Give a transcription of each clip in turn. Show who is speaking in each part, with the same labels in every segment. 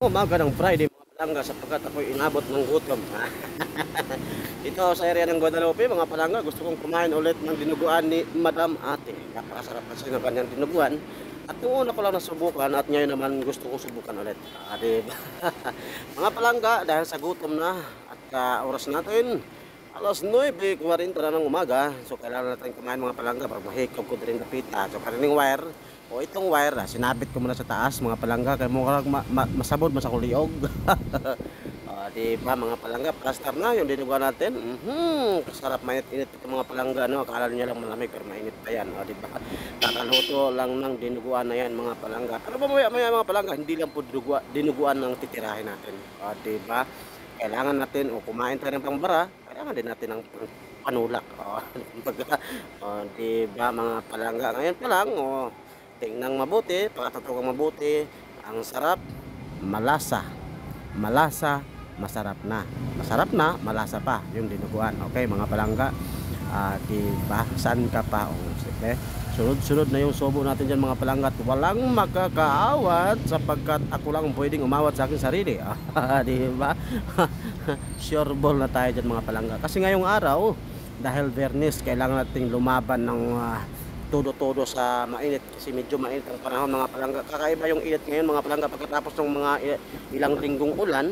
Speaker 1: Umaga ng Friday mga palangga sapagkat ako'y inabot ng gutom. Ito sa area ng Guadalupe mga palangga, gusto kong kumain ulit ng dinuguan ni Madam Ate. Napakasarap kasi ng kanyang dinuguan. At noong una ko lang nasubukan at ngayon naman gusto kong subukan ulit. Diba? Mga palangga, dahil sa gutom na at oras natin, alas 9:40 na ng umaga. So kailangan natin kumain mga palangga para mahikap ko din kapita. So karining wire, o itong wire, sinabit ko muna sa taas mga palangga kaya mukhang masabod masakuliog. Diba mga palangga, plaster na yung dinuguan natin. Kasarap mainit-init ito mga palangga, no? Akala niya lang malamig pero mainit pa yan, diba? Kakaluto lang ng dinuguan na yan mga palangga. Pero mamaya mga palangga, hindi lang po dinuguan ng titirahin natin, diba? Kailangan natin kumain tayo ng pangbara, kailangan din natin ng panulak. Diba mga palangga, ngayon pa lang tingnan mabuti, pakatutukan mabuti. Ang sarap, malasa, masarap na. Masarap na, malasa pa yung dinuguan. Okay mga palangga, diba? Saan ka pa? Sige. Sunod-sunod na yung subo natin dyan mga palangga at walang makakaawat sapagkat ako lang pwedeng umawat sa aking sarili. Diba? Sure ball na tayo dyan mga palangga. Kasi ngayong araw, dahil Bernis, kailangan nating lumaban ng todo-todo sa mainit kasi medyo mainit ang panahon mga palangga. Kakaiba yung init ngayon mga palangga pagkatapos ng mga ilang linggong ulan.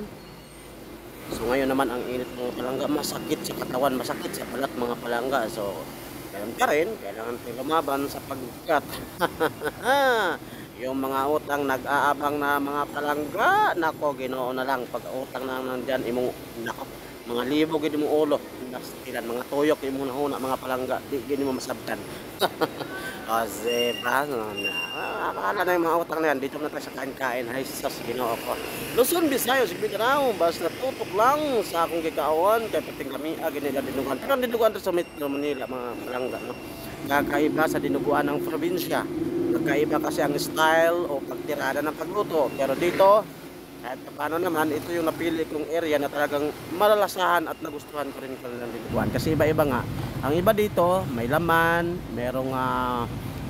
Speaker 1: So ngayon naman ang init mga palangga, masakit sa katawan, masakit sa balat mga palangga. So ganun ka rin, kailangan natin lumaban sapagkat yung mga utang nag-aabang na mga palangga, nako Ginoo na lang pag utang na nandyan imong nako mga libo gid mo ulo, nastilan mga tuyok imong nahuna mga palangga, di gini mo masabtan. Kasi ba akala na yung mga utang na yan, dito na tayo sa kain-kain. Ay sus Ginoo ko, Luzon, Visayas, Mindanao, basta tutok lang sa akong gikaawan kay pating kami ginila dinuguan. Pero dinuguan sa Metro Manila mga palangga, no? Kakaiba sa dinuguan ng probinsya, kakaiba kasi ang style o pagtirada ng pagluto. Pero dito kahit paano naman, ito yung napili kong area na talagang malalasahan at nagustuhan ko rin kanilang dinuguan. Kasi iba-iba nga. Ang iba dito, may laman, merong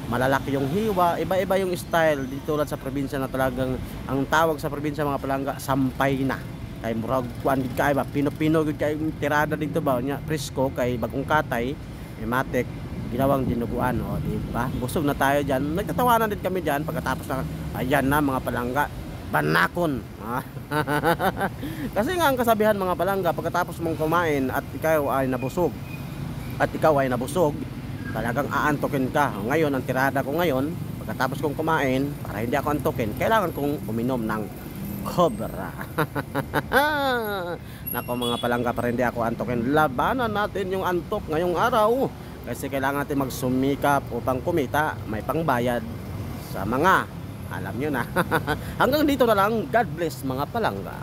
Speaker 1: malalaki yung hiwa, iba-iba yung style. Dito lang sa probinsya na talagang, ang tawag sa probinsya mga palangga, sampay na. Kay murag kuan gid kay ba, pino-pino gid kay tirada dito ba nya, presko kay bagong katay, matik ginawang dinuguan, di ba? Busog na tayo diyan. Nagtatawanan din kami diyan pagkatapos na ayan na mga palangga. Banakon. Kasi nga ang kasabihan mga palangga, pagkatapos mong kumain at ikaw ay nabusog talagang aantokin ka. Ngayon ang tirada ko ngayon, pagkatapos kong kumain, para hindi ako antokin, kailangan kong uminom ng Cobra. Nako mga palangga, para hindi ako antokin, labanan natin yung antok ngayong araw. Kasi kailangan natin magsumikap upang kumita, may pangbayad sa mga alam nyo na. Hanggang dito na lang. God bless mga palangga.